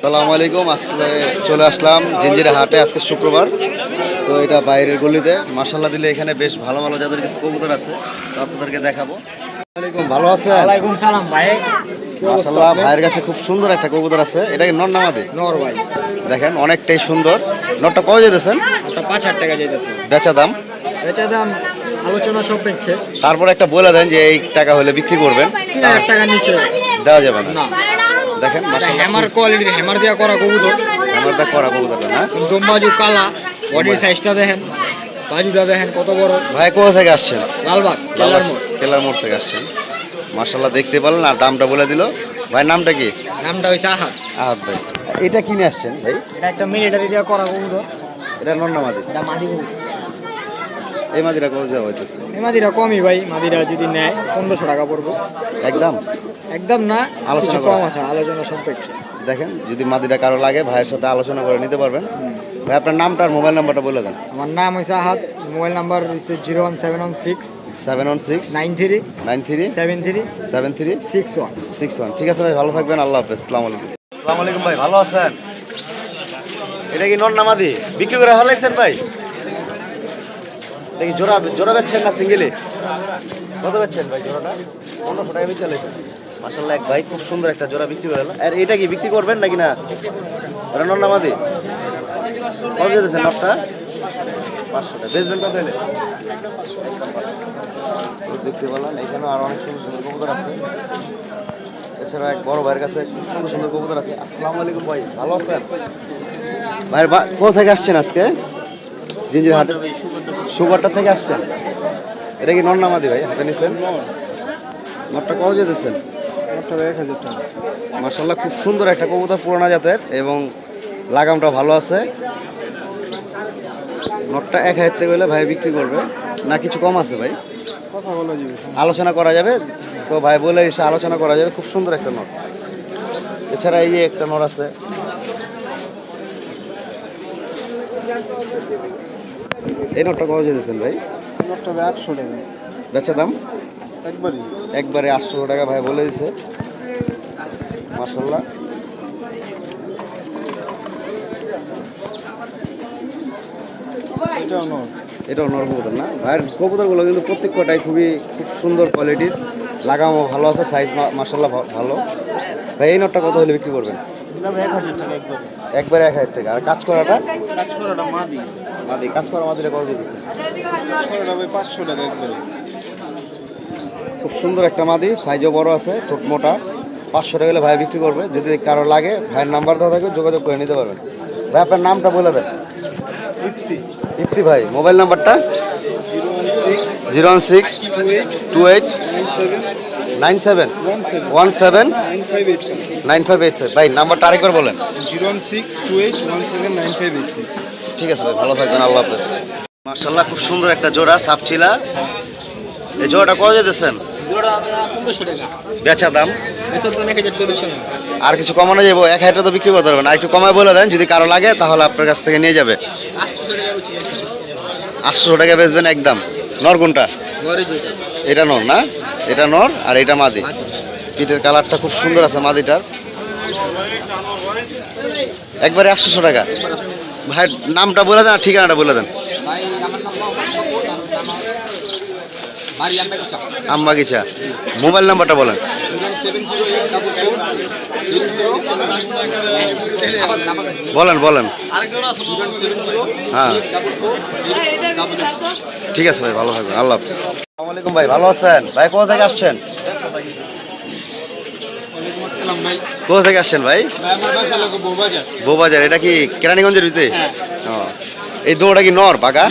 আসসালামু আলাইকুম। আসলে চলে আসলাম জিঞ্জিরা হাটে, আজকে শুক্রবার। তো এটা বাইরের গলিতে মাশাআল্লাহ দিলে এখানে বেশ ভালো ভালো যাদের কিছু কবুতর আছে, তো আপনাদেরকে দেখাবো। আসসালামু ভালো আছেন? ওয়ালাইকুম সালাম ভাই। মাশাআল্লাহ ভাইয়ের কাছে খুব সুন্দর একটা কবুতর আছে। এটা কি নর না মাদি? নর ভাই। দেখেন অনেকটাই সুন্দর। নরটা কত যেতেছেন? ওটা 5,000 টাকা যাইতেছে। বেচা দাম? বেচা দাম আলোচনা সাপেক্ষে। তারপর একটা বলে দেন যে এই টাকা হলে বিক্রি করবেন। 3,000 টাকার নিচে দেওয়া যাবে না? না। দেখেন মাশাআল্লাহ হ্যামার কোয়ালিটির হ্যামার দেওয়া করা কবুতর। আমারটা করা কবুতরটা না? দমবাজু কালা, বডির সাইজটা দেখেন, বাজুটা দেখেন কত বড়। ভাই কোথা থেকে আসছেন? লালবাগ কেলার মোড়। কেলার মোড় থেকে আসছেন। মাশাআল্লাহ দেখতে পারলেন, আর দামটা বলে দিল। ভাই নামটা কি? নামটা হইছে আহাদ। আহাদ ভাই। এটা কিনে আসছেন ভাই? এটা একটা মিলিটারি দেওয়া করা কবুতর। এটা নর না মাদি? এটা মাদি কবুতর। এই মাদিটা কত যাওয়া হইতেছে? এই মাদিরা কমই ভাই, মাদিরা যদি নেয় 1500 টাকা পড়বো। একদম একদম না, আলোচনা কিছু করা। কম আছে আলোচনা সাপেক্ষে। দেখেন যদি মাদিটা কারো লাগে ভাইয়ের সাথে আলোচনা করে নিতে পারবেন। ভাই আপনার নামটা আর মোবাইল নাম্বারটা বলে দেন। আমার নাম হইছে আহাদ, মোবাইল নাম্বার হইছে 01716 716 93 93 73 73 61। 61। ঠিক আছে ভাই, ভালো থাকবেন। আল্লাহ হাফেজ। আসসালামু আলাইকুম। আসসালামু আলাইকুম ভাই, ভালো আছেন? এটা কি নর না মাদি? বিক্রি করে ফেলাইছেন ভাই? এটা কি জোড়া জোড়া বেচছেন না সিঙ্গেলে? কত বেচছেন ভাই জোড়াটা? 1500 টাকা বেচে চালাইছেন। মাশাআল্লাহ এক ভাই খুব সুন্দর একটা জোড়া বিক্রি করে আর এটা কি বিক্রি করবেন নাকি না? এটা নর না মাদি? কত দিতেছেন নরটা? 500 টাকা। বেচবেন কত হলে? দেখতে পেলাম এখানে আরো অনেক সুন্দর সুন্দর কবুতর আছে। এছাড়া এক বড় ভাইয়ের কাছে খুব সুন্দর সুন্দর কবুতর আছে। আসসালামু আলাইকুম ভাই, ভালো আছেন? ভাইয়ের কোথা থেকে আসছেন আজকে? জিঞ্জিরা হাটে সুপারটা থেকে আসছেন। এটা কি নর না মাদি ভাই হাতে নিচ্ছেন? নরটা কত যেতেছেন? 1000 টাকা। মাশাআল্লাহ খুব সুন্দর একটা কবুতর, পুরানা জাতের এবং লাগামটা ভালো আছে। নটটা 1000 টাকা হলে ভাই বিক্রি করবে না কিছু কম আছে ভাই? কথা বলা যাবে, আলোচনা করা যাবে তো ভাই বলে এসে আলোচনা করা যাবে। খুব সুন্দর একটা নট। এছাড়া এই যে একটা নট আছে। এই নটটা কত যেতেছেন ভাই? নটটা 800 টাকা। বেচা দাম? একবারে 800 টাকা ভাই বলে দিছে। মাশাআল্লাহ এটাও নর কবুতর না? ভাইয়ের কবুতরগুলো কিন্তু প্রত্যেক কটাই খুব সুন্দর কোয়ালিটির, লাগামও ভালো আছে, সাইজ মাশাআল্লাহ ভালো। ভাই এই নটটা কত হলে বিক্রি করবেন? 1000 টাকা একবারে। একবারে 1000 টাকা। আর কাজ করাটা? কাজ করাটা মাদি। মাদি কাজ করা মাদিটা কত দিতেছে? কাজ করাটা ভাই 500 টাকা একবারে। খুব সুন্দর একটা মাদি, সাইজও বড় আছে, ঠোঁট মোটা। 500 টাকা হলে ভাই বিক্রি করবে। যদি কারো লাগে ভাইয়ের নাম্বার দেওয়া থাকবে, যোগাযোগ করে নিতে পারবেন। ভাই আপনার নামটা বলে দেন। ইফতি ভাই। মোবাইল নাম্বারটা? 016 28 97 17 9585। ভাই নাম্বারটা আরেকবার বলেন। 01628179585। ঠিক আছে ভাই, ভালো থাকবেন। আল্লাহ হাফেজ। মাশাআল্লাহ খুব সুন্দর একটা জোড়া সাপচিলা। এই জোড়াটা কত যেতেছেন? জোড়া 1500 টাকা। বেচা দাম? বেচা দাম 1000 টাকা বেচছেন। আর কিছু কমানো যাবো? 1000 টাকা তো বিক্রি করতে পারবেন, আর একটু কমায় বলে দেন। যদি কারো লাগে তাহলে আপনার কাছ থেকে নিয়ে যাবে। 800 টাকা বেচবেন একদম। নর কোনটা? এটা নর না? এটা নর আর এটা মাদি। পিঠের কালারটা খুব সুন্দর আছে মাদিটার। একবারে 800 টাকা। ভাই নামটা বলে দেন আর ঠিকানাটা বলে দেন। ভাই আমার নাম বাড়ি আমবাগিচা। আমবাগিচা। মোবাইল নাম্বারটা বলেন। 07084 বলেন। হ্যাঁ ঠিক আছে ভাই, ভালো থাকবেন। আল্লাহ হাফেজ। আসসালামু আলাইকুম ভাই, ভালো আছেন? ভাই কোথা থেকে আসছেন? কোথা থেকে আসছেন ভাই? বউবাজার। এটা কি কেরানীগঞ্জের ভিতরে? এই দুটোটা কি নর বাঘা?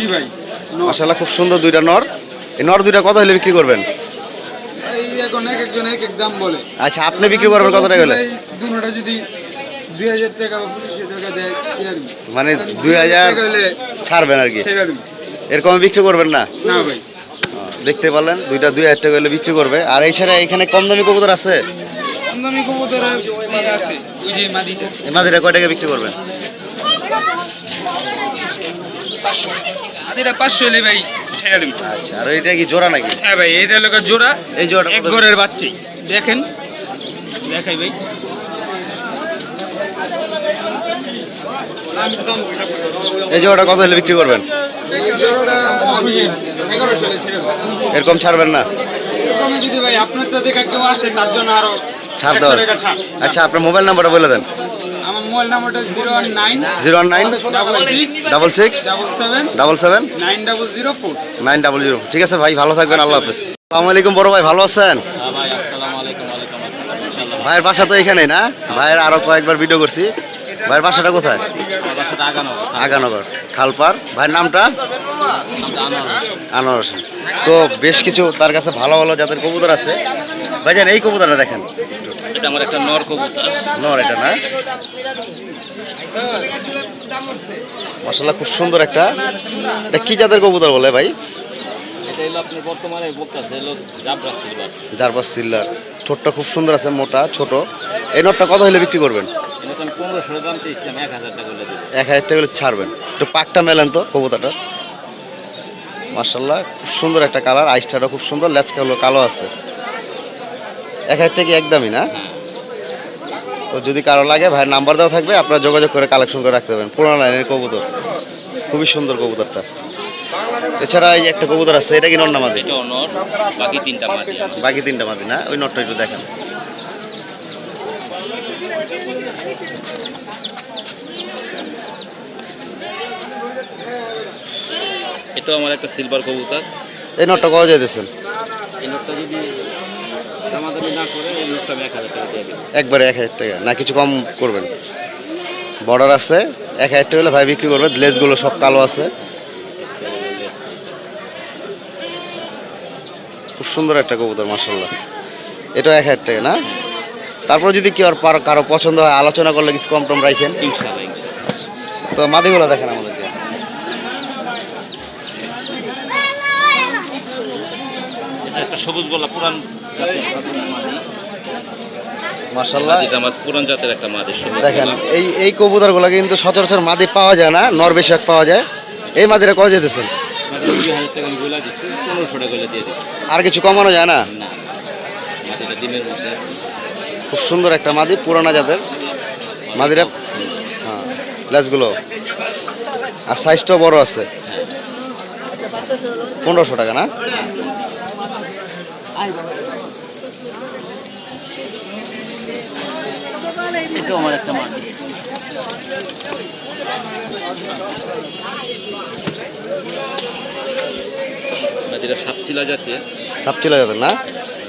মাশাআল্লাহ খুব সুন্দর দুইটা নর। এই নর দুইটা কত হলে বিক্রি করবেন? আচ্ছা আপনি বিক্রি করবেন কত টাকা হলে? যদি 2000 টাকা বা 2500 টাকা দেয় মানে 2000 ছাড়বেন আর কি, এরকম বিক্রি করবেন না? না ভাই। দেখতে পারলেন দুইটা 2000 টাকা হলে বিক্রি করবে। আর এছাড়া এখানে কম দামি কবুতর আছে? কম দামি কবুতর আছে, ওই যে মাদিটা। এই মাদিটা কয় টাকা বিক্রি করবেন? মাদিটা 500 হলে ভাই ছেড়ে দেব। আচ্ছা আর এটা কি জোড়া নাকি? হ্যাঁ ভাই, এটা হলো জোড়া। এই জোড়াটা এক ঘরের বাচ্চা। দেখেন, দেখাই ভাই। এই জোড়াটা কত হলে বিক্রি করবেন? এরকম ছাড়বেন না? যদি ভাই আপনারটা দেখা কেউ আসে তার জন্য আরো ছাড় দেওয়ার। আচ্ছা, আপনার মোবাইল নাম্বারটা বলে দেন। আমার মোবাইল নাম্বারটা 019 019 66 77 9004। 900। ঠিক আছে ভাই, ভালো থাকবেন, আল্লাহ হাফেজ। আসসালামু আলাইকুম বড় ভাই, ভালো আছেন? ভাই আসসালামু আলাইকুম। ওয়ালাইকুম আসসালাম। ইনশাআল্লাহ ভাইয়ের বাসা তো এখানেই না? ভাইয়ের আরো কয়েকবার ভিডিও করছি। ভাইয়ের বাসাটা কোথায়? আমার বাসাটা আগানগর। আগানগর খালপার। ভাইয়ের নামটা? আনোয়ার হোসেন। তো বেশ কিছু তার কাছে ভালো ভালো জাতের কবুতর আছে। ভাইজান এই কবুতরটা দেখেন। এটা আমার একটা নর কবুতর। নর এটা না? মাশাআল্লাহ খুব সুন্দর একটা। এটা কি জাতের কবুতর বলে ভাই? এটা হলো আপনার বর্তমানে বলতেছে হলো জাবরা সিলভার। জারবাস সিল্লার। ঠোঁটটা খুব সুন্দর আছে, মোটা ছোট। এই নটটা কত হলে বিক্রি করবেন? এটা আমি 1500 দাম চাইছিলাম, 1000 টাকা করে দিই। 1000 টাকা হলে ছাড়বেন। একটু পাকটা মেলেন তো কবুতরটা। মাশাআল্লাহ খুব সুন্দর একটা কালার, আইসটাটা খুব সুন্দর, লেজটা হলো কালো আছে। 1000 টাকা একদমই না? তো যদি কারো লাগে ভাইয়ের নাম্বার দেওয়া থাকবে, আপনারা যোগাযোগ করে কালেকশন করে রাখতে পারেন। পুরানো লাইনের কবুতর, খুবই সুন্দর কবুতরটা। এছাড়া এই একটা কবুতর আছে, এটা কি নর না মাদি? এটা নর, বাকি তিনটা মাদি। বাকি তিনটা মাদি না? ওই নটটা একটু দেখেন। এটাও আমার একটা সিলভার কবুতর। এই নটটা কত যাইতেছেন? এই নোটটা যদি দামাদামি না করে এই নোটটা আমি 1000 টাকা দিয়ে দেবো। একবারে 1000 টাকা না, কিছু কম করবেন? বর্ডার আছে, 1000 টাকা হলে ভাই বিক্রি করবে। লেজগুলো সব কালো আছে, খুব সুন্দর একটা কবুতর মাশাআল্লাহ। এটা 1000 টাকা না? তারপর যদি কেউ আর কারো পছন্দ হয়, আলোচনা করলে কিছু কম টম রাখেন ইনশাআল্লাহ ইনশাআল্লাহ। তো। মাদিগুলো দেখেন আমাদেরকে। এটা একটা সবুজ গলা পুরান জাতের মাদি। মাশাআল্লাহ এটা আমার পুরান জাতের একটা মাদি। সবুজ দেখেন, গলা। এই কবুতরগুলো কিন্তু সচরাচর মাদি পাওয়া যায় না, নর বেশিরভাগ পাওয়া যায়। এই মাদিরা কত যেতেছেন? মাদি 2000 টাকা আমি বলে দিচ্ছি, 1500 টাকা করে দিয়ে দেবো। আর কিছু কমানো যায় না? না, মাদিটা ডিমের মধ্যে আছে। খুব সুন্দর একটা মাদি, পুরানা জাতের মাদিরা। হ্যাঁ, লেজগুলো আর সাইজটাও বড় আছে। 1500 টাকা না? এটাও আমার একটা মাদি। মাদিটা সাপশিলা জাতের। সাপচিলা জাতের না?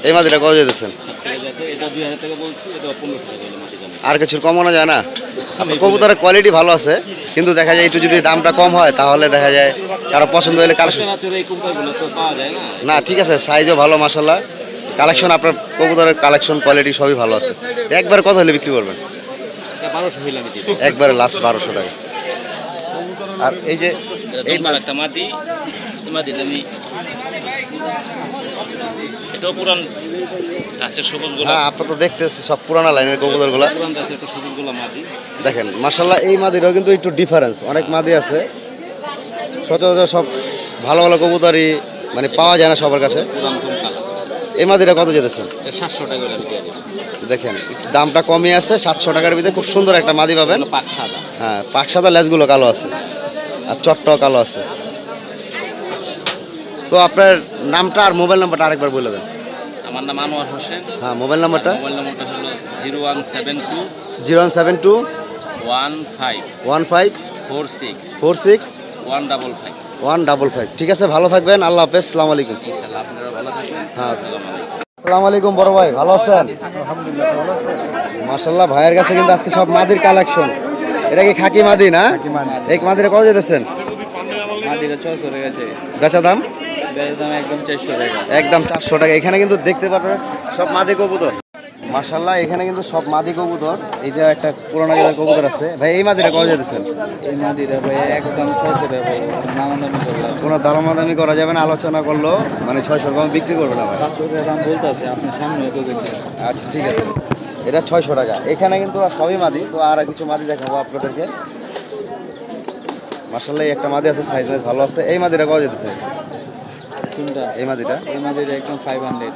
এই মাদিরা কত যেতেছেন? সাপশিলা জাতের, এটা 2000 টাকা বলছি, এটা 1500 টাকা হলো মাদিটা। আর কিছু কমানো যায় না? আপনার কবুতরের কোয়ালিটি ভালো আছে, কিন্তু দেখা যায় একটু যদি দামটা কম হয় তাহলে দেখা যায় কারো পছন্দ হলে কালেকশন। সচরাচর এই কবুতরগুলো তো পাওয়া যায় না। না ঠিক আছে, সাইজও ভালো মাশাআল্লাহ। কালেকশন, আপনার কবুতরের কালেকশন কোয়ালিটি সবই ভালো আছে। একবার কত হলে বিক্রি করবেন? এটা 1200 হইলে আমি দিব। একবারে লাস্ট 1200 টাকা। আর এই যে এই এই একটা মাদি, এই মাদিটা আমি, এটাও পুরান গাছের সবুজ গোলা। হ্যাঁ, আপনার তো দেখতেছি সব পুরানা লাইনের কবুতরগুলা। পুরান গাছের একটা সবুজ গোলা মাদি। দেখেন মাশাআল্লাহ, এই মাদিরও কিন্তু একটু ডিফারেন্স। অনেক মাদি আছে, সচরাচর সব ভালো ভালো কবুতরই মানে পাওয়া যায় না সবার কাছে। পুরান কম কালার। এই মাদিরা কত যেতেছেন? 700 টাকা করে আমি দিয়ে দেবো। দেখেন একটু দামটা কমই আছে, 700 টাকার ভিতরে খুব সুন্দর একটা মাদি পাবেন। এগুলো পাক সাদা। হ্যাঁ, পাক সাদা, লেজগুলো কালো আছে আর চটটাও কালো আছে। তো আপনার নামটা আর মোবাইল নাম্বারটা আরেকবার বলে দেন। আমার নাম আনোয়ার হোসেন। হ্যাঁ, মোবাইল নাম্বারটা? মোবাইল নাম্বারটা হলো 0172 0172 15 15 46 46 155। 155। ঠিক আছে, ভালো থাকবেন, আল্লাহ হাফেজ, আসসালামু আলাইকুম। ইনশাআল্লাহ আপনারা ভালো থাকবেন। হ্যাঁ। আসসালামু আলাইকুম। আসসালামু আলাইকুম বড় ভাই, ভালো আছেন? আলহামদুলিল্লাহ, ভালো আছেন? মাশাআল্লাহ, ভাইয়ের কাছে কিন্তু আজকে সব মাদির কালেকশন। এটা কি খাকি মাদি না? এই মাদিরা কত যেতেছেন? মাদিটা 600 টাকা আছে। বেচা দাম? বেচা দাম একদম 400 টাকা। একদম 400 টাকা। এখানে কিন্তু দেখতে পাবেন সব মাদি কবুতর। মাশাআল্লাহ, এখানে কিন্তু সব মাদি কবুতর। এইটা একটা পুরোনো জাতের কবুতর আছে। ভাই এই মাদিরা কত যেতেছেন? এই মাদিটা ভাই একদম 600 টাকা ভাই। দামাদামি করলাম। কোনো দামাদামি করা যাবে না, আলোচনা করলো মানে 600 কম বিক্রি করবে না ভাই। 500 টাকা দাম বলতেছে, আপনার সামনে তো দেখতে। আচ্ছা ঠিক আছে, এটা 600 টাকা। এখানে কিন্তু আর সবই মাদি। তো আর কিছু মাদি দেখাবো আপনাদেরকে। মাশাআল্লাহ, একটা মাদি আছে, সাইজ ভালো আছে। এই মাদিরা কত যেতেছে? কোনটা? এই মাদিটা এই মাদির একদম 500।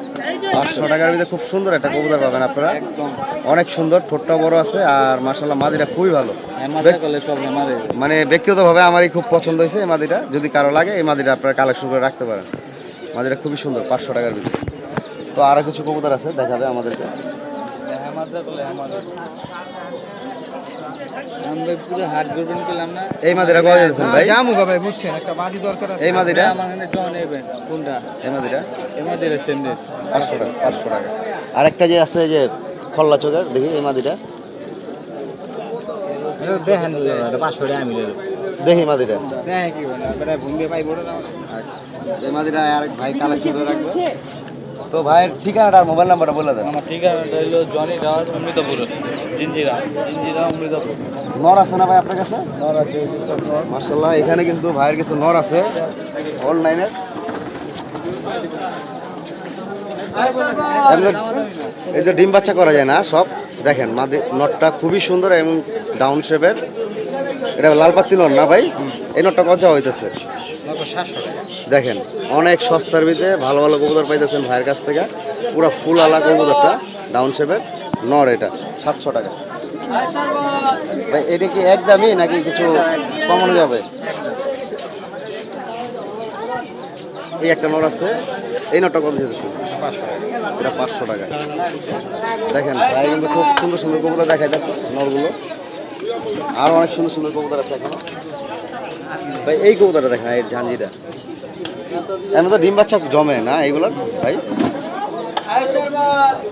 500 টাকার ভিতরে খুব সুন্দর একটা কবুতর পাবেন আপনারা, একদম অনেক সুন্দর, ঠোঁটটা বড় আছে আর মাশাআল্লাহ মাদিটা খুবই ভালো। মাথা করলে সব মারে। মানে ব্যক্তিগতভাবে আমারই খুব পছন্দ হয়েছে এই মাদিটা, যদি কারো লাগে এই মাদিটা আপনারা কালেকশন করে রাখতে পারেন। মাদিটা খুবই সুন্দর 500 টাকার ভিতরে। তো আরো কিছু কবুতর আছে দেখাবে আমাদেরকে। আমরা পুরো হাত ধরবেন পেলাম না। এই মাদিটা কত দিয়েছেন ভাই? জামুগা ভাই বুঝছেন, একটা বাজি দরকার আছে। এই মাদিটা আমার এখানে জন নেবেন কোনটা? এই মাদিটা এই মাদির সেন্ডেস 500 টাকা, 500 টাকা। আরেকটা যে আছে যে খল্লা চোখের, দেখি এই মাদিটা, দেখেন এটা 500 টাকা আমি দেব। দেখি মাদিটা। দেখেন কি বলে বেটা ভঙ্গে পাই বড় না। আচ্ছা, এই মাদিটা আরেক ভাই কালেকশন করে রাখবে। তো ভাইয়ের ঠিকানাটা আর মোবাইল নাম্বারটা বলে দেন। আমার ঠিকানাটা হলো জনি রাজ অমৃতপুর, জিঞ্জিরা অমৃতপুর। নর আছে না ভাই আপনার কাছে? নর আছে নর। মাশাআল্লাহ এখানে কিন্তু ভাইয়ের কিছু নর আছে অনলাইনের। এই যে ডিম বাচ্চা করা যায় না সব, দেখেন নটটা খুবই সুন্দর এবং ডাউন শেপের। এটা লাল পাত্তি নর না ভাই? এই নটটা কত হইতেছে? নট 700 টাকা। দেখেন অনেক সস্তার ভিতরে ভালো ভালো কবুতর পাইতেছেন ভাইয়ের কাছ থেকে। পুরো ফুল আলা কবুতরটা ডাউন শেপের নর, এটা 700 টাকা। ভাই এটা কি একদমই নাকি কিছু কমানো যাবে? এই একটা নর আছে, এই নটটা কত যেতেছে? 500 টাকা। এটা 500 টাকা। দেখেন ভাই কিন্তু খুব সুন্দর সুন্দর কবুতর দেখাই যাচ্ছে নরগুলো, আরো অনেক সুন্দর সুন্দর কবুতর আছে এখনো। ভাই এই কবুতরটা দেখেন, এই ঝাঞ্জিটা এমন তো ডিম বাচ্চা জমে না এইগুলো ভাই।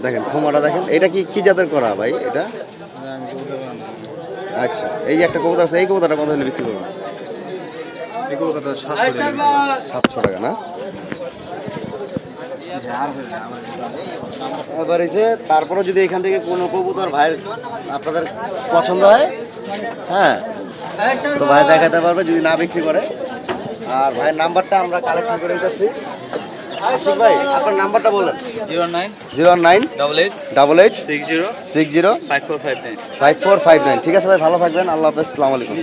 দেখেন খোমাটা দেখেন, এটা কি কি জাতের করা ভাই এটা? আচ্ছা, এই যে একটা কবুতর আছে, এই কবুতরটা কত হলে বিক্রি করবেন? এই কলকাতা 700 টাকা। 700 টাকা না? এবার এসে তারপরে যদি এখান থেকে কোনো কবুতর ভাইয়ের আপনাদের পছন্দ হয়, হ্যাঁ, তো ভাই দেখাতে পারবে যদি না বিক্রি করে। আর ভাইয়ের নাম্বারটা আমরা কালেকশন করে দিতেছি। আশিক ভাই আপনার নাম্বারটা বলেন। 09 09 88 88 60 60 5459। 5459। ঠিক আছে ভাই, ভালো থাকবেন, আল্লাহ হাফেজ, আসসালামু আলাইকুম।